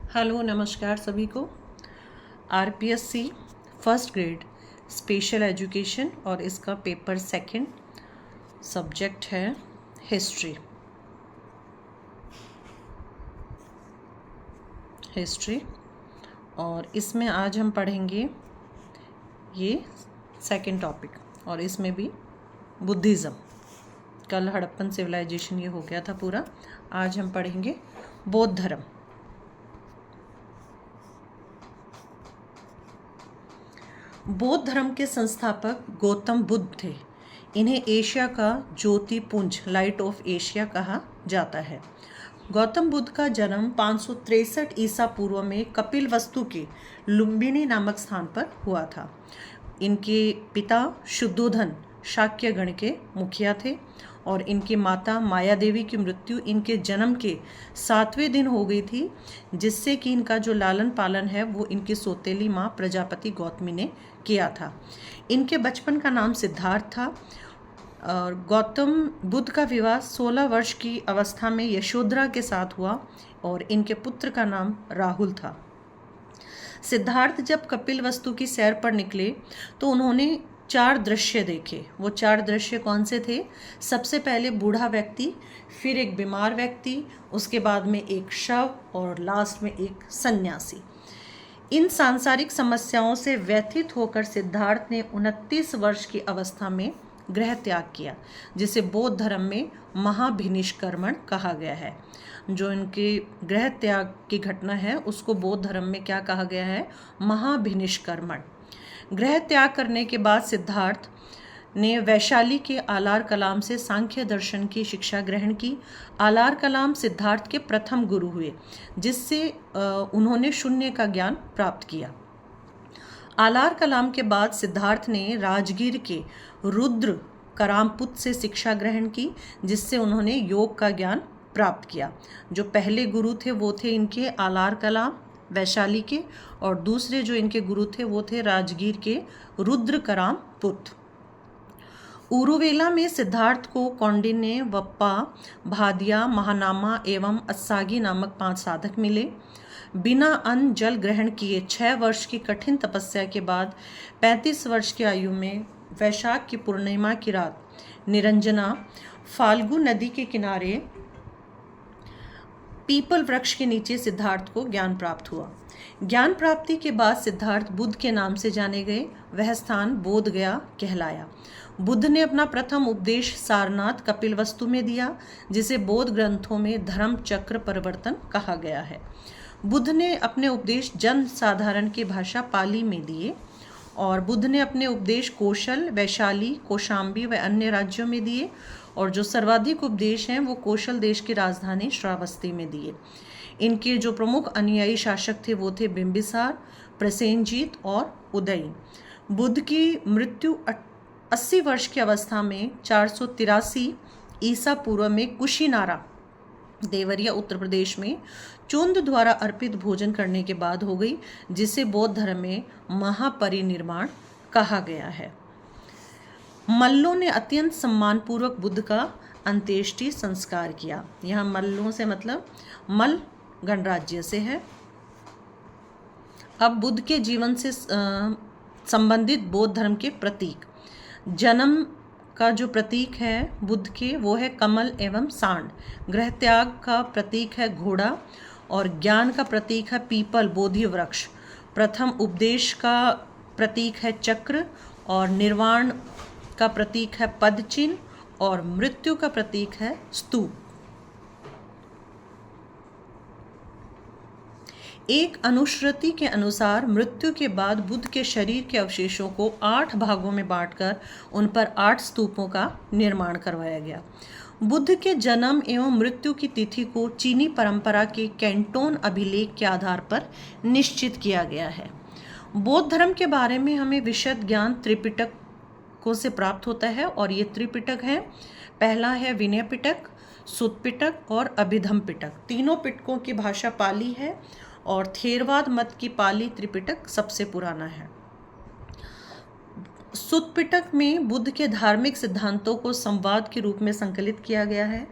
Hello नमस्कार सभी को। RPSC first grade special education और इसका पेपर सेकंड सब्जेक्ट है हिस्ट्री और इसमें आज हम पढ़ेंगे ये सेकंड टॉपिक और इसमें भी बुद्धिज़्म। कल हड़प्पन सिविलाइजेशन ये हो गया था पूरा। आज हम पढ़ेंगे बौद्ध धर्म। बौद्ध धर्म के संस्थापक गौतम बुद्ध थे। इन्हें एशिया का ज्योतिपुंज लाइट ऑफ एशिया कहा जाता है। गौतम बुद्ध का जन्म 563 ईसा पूर्व में कपिलवस्तु के लुम्बिनी नामक स्थान पर हुआ था। इनके पिता शुद्धोधन शाक्य गण के मुखिया थे और इनकी माता माया देवी की मृत्यु इनके जन्म के 7वें दिन हो गई थी, जिससे कि इनका जो लालन पालन है वो इनकी सौतेली माँ प्रजापति गौतमी ने किया था। इनके बचपन का नाम सिद्धार्थ था और गौतम बुद्ध का विवाह 16 वर्ष की अवस्था में यशोधरा के साथ हुआ और इनके पुत्र का नाम राहुल था। सिद्धार्थ जब कपिलवस्तु की सैर पर निकले तो उन्होंने 4 दृश्य देखे। वो 4 दृश्य कौन से थे? सबसे पहले बूढ़ा व्यक्ति, फिर एक बीमार व्यक्ति, उसके बाद में एक शव और लास्ट में एक सन्यासी। इन सांसारिक समस्याओं से व्यथित होकर सिद्धार्थ ने 29 वर्ष की अवस्था में गृह त्याग किया, जिसे बौद्ध धर्म में महाभिनिष्क्रमण कहा गया है। जो इनके गृह त्याग की घटना है उसको बौद्ध धर्म में क्या कहा गया है? महाभिनिष्क्रमण। गृह त्याग करने के बाद सिद्धार्थ ने वैशाली के आलार कलाम से सांख्य दर्शन की शिक्षा ग्रहण की। आलार कलाम सिद्धार्थ के प्रथम गुरु हुए, जिससे उन्होंने शून्य का ज्ञान प्राप्त किया। आलार कलाम के बाद सिद्धार्थ ने राजगीर के रुद्र करामपुत से शिक्षा ग्रहण की, जिससे उन्होंने योग का ज्ञान प्राप्त किया। जो पहले गुरु थे वो थे इनके आलार कलाम वैशाली के, और दूसरे जो इनके गुरु थे वो थे राजगीर के रुद्र करामपुत। उरुवेला में सिद्धार्थ को कौंडिन्य, वप्पा, भादिया, महानामा एवं अस्सागी नामक 5 साधक मिले। बिना अन्न जल ग्रहण किए 6 वर्ष की कठिन तपस्या के बाद 35 वर्ष की आयु में वैशाख की पूर्णिमा की रात निरंजना फाल्गु नदी के किनारे पीपल वृक्ष के नीचे सिद्धार्थ को ज्ञान प्राप्त हुआ। ज्ञान प्राप्ति के बाद सिद्धार्थ बुद्ध के नाम से जाने गए। वह स्थान बोध गया कहलाया। बुद्ध ने अपना प्रथम उपदेश सारनाथ कपिलवस्तु में दिया, जिसे बौद्ध ग्रंथों में धर्म चक्र परिवर्तन कहा गया है। बुद्ध ने अपने उपदेश जन साधारण की भाषा पाली में दिए और बुद्ध ने अपने उपदेश कौशल, वैशाली, कौशाम्बी व अन्य राज्यों में दिए और जो सर्वाधिक उपदेश हैं वो कौशल देश की राजधानी श्रावस्ती में दिए। इनके जो प्रमुख अनुयायी शासक थे वो थे बिंबिसार, प्रसेनजीत और उदयी। बुद्ध की मृत्यु 80 वर्ष की अवस्था में 483 ईसा पूर्व में कुशीनारा देवरिया उत्तर प्रदेश में चुंद द्वारा अर्पित भोजन करने के बाद हो गई, जिसे बौद्ध धर्म में महापरिनिर्वाण कहा गया है। मल्लों ने अत्यंत सम्मानपूर्वक बुद्ध का अंत्येष्टि संस्कार किया। यहाँ मल्लों से मतलब मल्ल गणराज्य से है। अब बुद्ध के जीवन से संबंधित बौद्ध धर्म के प्रतीक। जन्म का जो प्रतीक है बुद्ध के वो है कमल एवं सांड। गृह त्याग का प्रतीक है घोड़ा और ज्ञान का प्रतीक है पीपल बोधि वृक्ष। प्रथम उपदेश का प्रतीक है चक्र और निर्वाण का प्रतीक है पद चिन्ह और मृत्यु का प्रतीक है स्तूप। एक अनुश्रुति के अनुसार मृत्यु के बाद बुद्ध के शरीर के अवशेषों को 8 भागों में बांटकर उन पर 8 स्तूपों का निर्माण करवाया गया। बुद्ध के जन्म एवं मृत्यु की तिथि को चीनी परंपरा के कैंटोन अभिलेख के आधार पर निश्चित किया गया है। बौद्ध धर्म के बारे में हमें विशद ज्ञान त्रिपिटकों से प्राप्त होता है और ये त्रिपिटक है। पहला है विनय पिटक, सुत्त पिटक और अभिधम पिटक। तीनों पिटकों की भाषा पाली है और थेरवाद मत की पाली त्रिपिटक सबसे पुराना है। सुत्त पिटक में बुद्ध के धार्मिक सिद्धांतों को संवाद के रूप में संकलित किया गया है।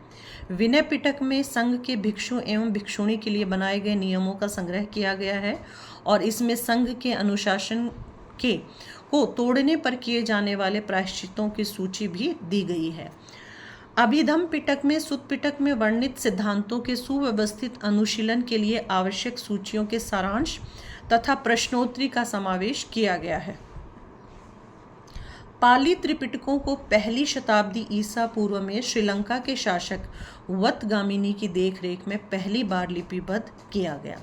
विनय पिटक में संघ के भिक्षु एवं भिक्षुणी के लिए बनाए गए नियमों का संग्रह किया गया है और इसमें संघ के अनुशासन को तोड़ने पर किए जाने वाले प्रायश्चितों की सूची भी दी गई है। अभिधम पिटक में सुत्त पिटक में वर्णित सिद्धांतों के सुव्यवस्थित अनुशीलन के लिए आवश्यक सूचियों के सारांश तथा प्रश्नोत्तरी का समावेश किया गया है। पाली त्रिपिटकों को पहली शताब्दी ईसा पूर्व में श्रीलंका के शासक वतगामिनी की देखरेख में पहली बार लिपिबद्ध किया गया।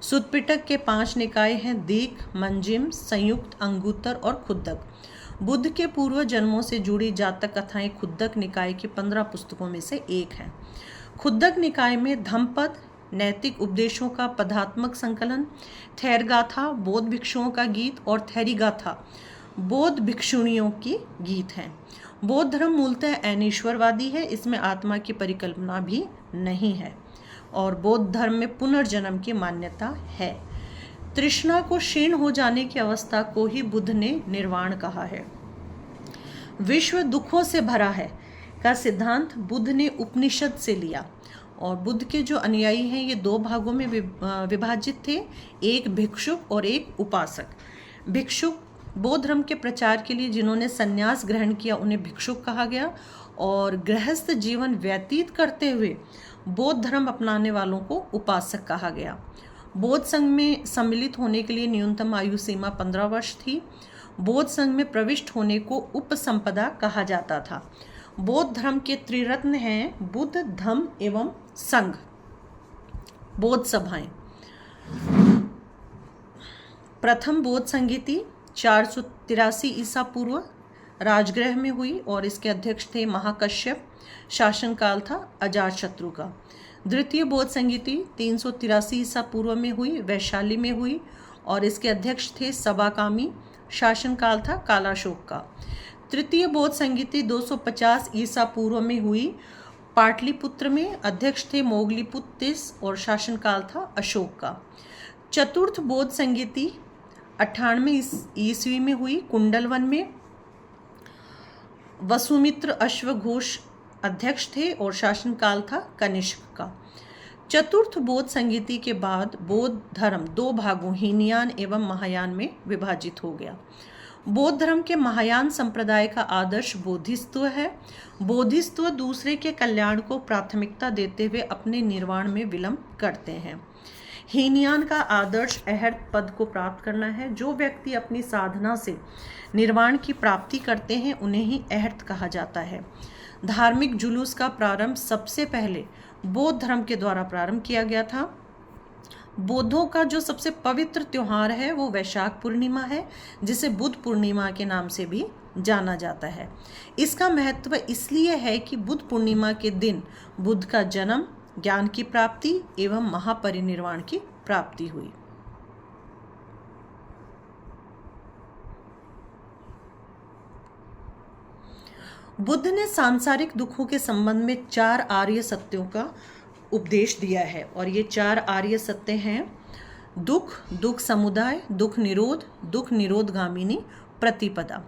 सुत्त पिटक के 5 निकाय हैं: दीक, मंजिम, संयुक्त, अंगुत्तर और खुद्दक। बुद्ध के पूर्व जन्मों से जुड़ी जातक कथाएं खुद्दक निकाय की 15 पुस्तकों में से एक हैं। खुद्दक निकाय में धम्मपद, नैतिक उपदेशों का पदात्मक संकलन, थैरगाथा, बौद्ध भिक्षुओं का गीत और थैरीगाथा, बौद्ध भिक्षुणियों की गीत हैं। बौद्ध धर्म मूलतः अनिश्वरवादी है, इसमें आत्मा की परिकल्पना भी नहीं है और बौद्ध धर्म में पुनर्जन्म की मान्यता है। तृष्णा को क्षीण हो जाने की अवस्था को ही बुद्ध ने निर्वाण कहा है। विश्व दुखों से भरा है का सिद्धांत बुद्ध ने उपनिषद से लिया और बुद्ध के जो अनुयायी हैं ये 2 भागों में विभाजित थे, एक भिक्षुक और एक उपासक। भिक्षुक बौद्ध धर्म के प्रचार के लिए जिन्होंने संन्यास ग्रहण किया उन्हें भिक्षुक कहा गया और गृहस्थ जीवन व्यतीत करते हुए बौद्ध धर्म अपनाने वालों को उपासक कहा गया। बौद्ध संघ में सम्मिलित होने के लिए न्यूनतम आयु सीमा 15 वर्ष थी। बौद्ध संघ में प्रविष्ट होने को उपसंपदा कहा जाता था। बौद्ध धर्म के त्रिरत्न हैं बुद्ध, धम्म एवं संघ। बौद्ध सभाएं: प्रथम बौद्ध संगीति 483 ईसा पूर्व राजगृह में हुई और इसके अध्यक्ष थे महाकश्यप। शासनकाल था अजातशत्रु का। द्वितीय बौद्ध संगीति 383 ईसा पूर्व में हुई, वैशाली में हुई और इसके अध्यक्ष थे सबाकामी। शासनकाल था कालाशोक का। तृतीय बौद्ध संगीति 250 ईसा पूर्व में हुई, पाटलिपुत्र में। अध्यक्ष थे मोगलीपुत्र और शासनकाल था अशोक का। चतुर्थ बौद्ध संगीति 98 ईस्वी में हुई, कुंडलवन में। वसुमित्र अश्वघोष अध्यक्ष थे और शासनकाल था कनिष्क का। चतुर्थ बौद्ध संगीति के बाद बौद्ध धर्म 2 भागों हीनयान एवं महायान में विभाजित हो गया। बौद्ध धर्म के महायान संप्रदाय का आदर्श बोधिसत्व है। बोधिसत्व दूसरे के कल्याण को प्राथमिकता देते हुए अपने निर्वाण में विलंब करते हैं। हीनयान का आदर्श अहर्त पद को प्राप्त करना है। जो व्यक्ति अपनी साधना से निर्वाण की प्राप्ति करते हैं उन्हें ही अहर्त कहा जाता है। धार्मिक जुलूस का प्रारंभ सबसे पहले बौद्ध धर्म के द्वारा प्रारंभ किया गया था। बौद्धों का जो सबसे पवित्र त्योहार है वो वैशाख पूर्णिमा है, जिसे बुद्ध पूर्णिमा के नाम से भी जाना जाता है। इसका महत्व इसलिए है कि बुद्ध पूर्णिमा के दिन बुद्ध का जन्म, ज्ञान की प्राप्ति एवं महापरिनिर्वाण की प्राप्ति हुई। बुद्ध ने सांसारिक दुखों के संबंध में 4 आर्य सत्यों का उपदेश दिया है और ये 4 आर्य सत्य हैं: दुख, दुख समुदाय, दुख निरोधगामिनी प्रतिपदा।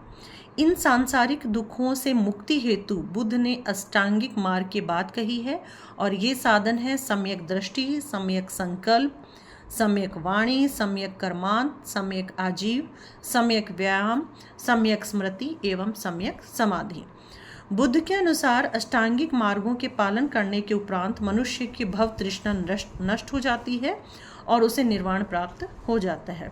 इन सांसारिक दुखों से मुक्ति हेतु बुद्ध ने अष्टांगिक मार्ग की बात कही है और ये साधन है सम्यक दृष्टि, सम्यक संकल्प, सम्यक वाणी, सम्यक कर्मांत, सम्यक आजीव, सम्यक व्यायाम, सम्यक स्मृति एवं सम्यक समाधि। बुद्ध के अनुसार अष्टांगिक मार्गों के पालन करने के उपरांत मनुष्य की भव तृष्णा नष्ट हो जाती है और उसे निर्वाण प्राप्त हो जाता है।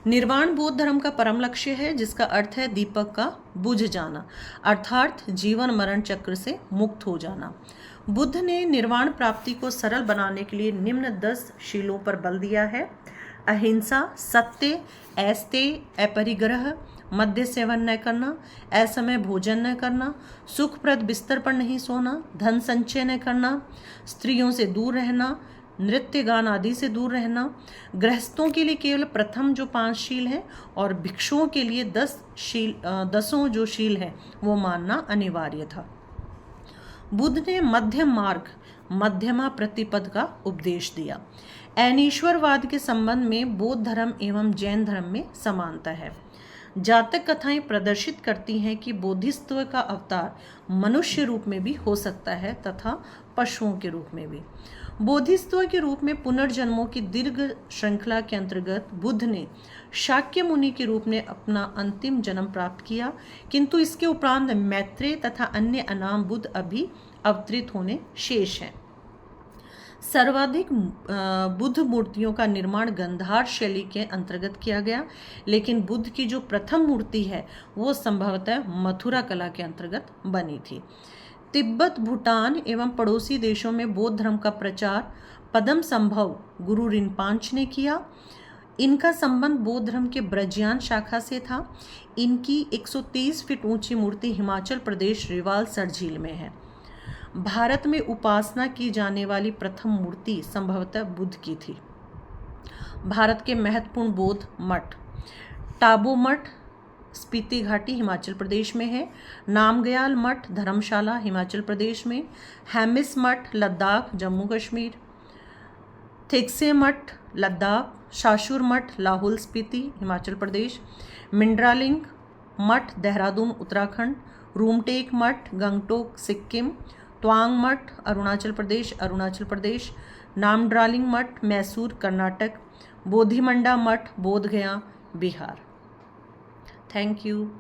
निर्वाण बौद्ध धर्म का परम लक्ष्य है, जिसका अर्थ है दीपक का बुझ जाना, अर्थात जीवन मरण चक्र से मुक्त हो जाना। बुद्ध ने निर्वाण प्राप्ति को सरल बनाने के लिए निम्न 10 शीलों पर बल दिया है: अहिंसा, सत्य, ऐस्तेय, अपरिग्रह, मद्य सेवन न करना, असमय भोजन न करना, सुखप्रद बिस्तर पर नहीं सोना, धन संचय न करना, स्त्रियों से दूर रहना, नृत्य गान आदि से दूर रहना। गृहस्थों के लिए केवल प्रथम जो 5 शील हैं और भिक्षुओं के लिए 10 जो शील हैं वो मानना अनिवार्य था। बुद्ध ने मध्यम मार्ग, मध्यमा प्रतिपद का उपदेश दिया। अनीश्वरवाद के संबंध में बौद्ध धर्म एवं जैन धर्म में समानता है। जातक कथाएं प्रदर्शित करती हैं कि बोधिसत्व का अवतार मनुष्य रूप में भी हो सकता है तथा पशुओं के रूप में भी। बोधिसत्व के रूप में पुनर्जन्मों की दीर्घ श्रृंखला के अंतर्गत बुद्ध ने शाक्य मुनि के रूप में अपना अंतिम जन्म प्राप्त किया, किंतु इसके उपरांत मैत्रेय तथा अन्य अनाम बुद्ध अभी अवतरित होने शेष हैं। सर्वाधिक बुद्ध मूर्तियों का निर्माण गंधार शैली के अंतर्गत किया गया, लेकिन बुद्ध की जो प्रथम मूर्ति है वो संभवतः मथुरा कला के अंतर्गत बनी थी। तिब्बत, भूटान एवं पड़ोसी देशों में बौद्ध धर्म का प्रचार पदम संभव गुरु रिनपांच ने किया। इनका संबंध बौद्ध धर्म के ब्रजयान शाखा से था। इनकी 130 फीट ऊंची मूर्ति हिमाचल प्रदेश रिवालसर झील में है। भारत में उपासना की जाने वाली प्रथम मूर्ति संभवतः बुद्ध की थी। भारत के महत्वपूर्ण बौद्ध मठ, टाबो मठ स्पीति घाटी हिमाचल प्रदेश में है। नामग्याल मठ धर्मशाला हिमाचल प्रदेश में। हेमिस मठ लद्दाख जम्मू कश्मीर। थिक्से मठ लद्दाख। शाशुर मठ लाहौल स्पीति हिमाचल प्रदेश। मिंड्रालिंग मठ देहरादून उत्तराखंड। रूमटेक मठ गंगटोक सिक्किम। त्वांग मठ अरुणाचल प्रदेश। नामड्रालिंग मठ मैसूर कर्नाटक। बोधिमंडा मठ बोधगया बिहार। Thank you.